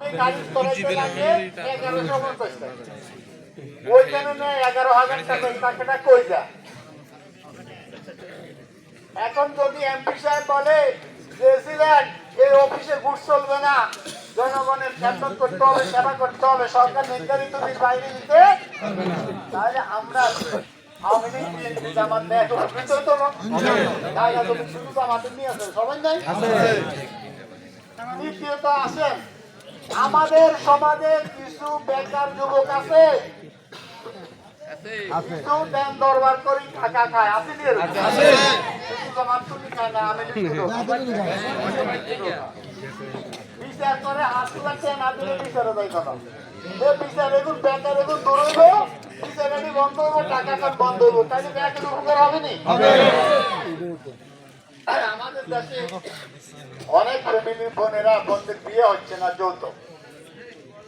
আপনি গাড়ি করাইতে লাগে 1150 টাকা, ওইখানে নেয় 11,000 টাকা, এই টাকাটা কই যায়? এখন যদি এমপি সাহেব বলে প্রেসিডেন্ট এই অফিসে ঘুষ চলবে না, জনগণের খেদমত করতে হবে, সেবা করতে হবে, সরকার নির্ধারিত দিন বাইরে দিতে, তাহলে আমরা আওয়ামী লীগ বিএনপি জামাত নেয় উপকৃত হতো না? জায়গা জমি শুধু জামাতের নিয়ে আছে, সবাই নাই। দ্বিতীয়ত আসেন, আমাদের সমাজে কিছু বেকার যুবক আছে, কিছু দেন দরবার করি টাকা খায়, আছে নি? শুধু জামাত তুমি খায় না, আমি বিচার করে 8 লাখ টাকা না দিলে বিচারে দেয় কথা, বিচার এগুলো বেকার এগুলো দৌড়ইব, বিচারানি বন্ধ হইব, টাকা কাট বন্ধ হইব, তাহলে ব্যাংকের উপকার হবে নি? আমাদের দেশে অনেক ফ্যামিলির বোনেরা বোনদের বিয়ে হচ্ছে না, যৌতুক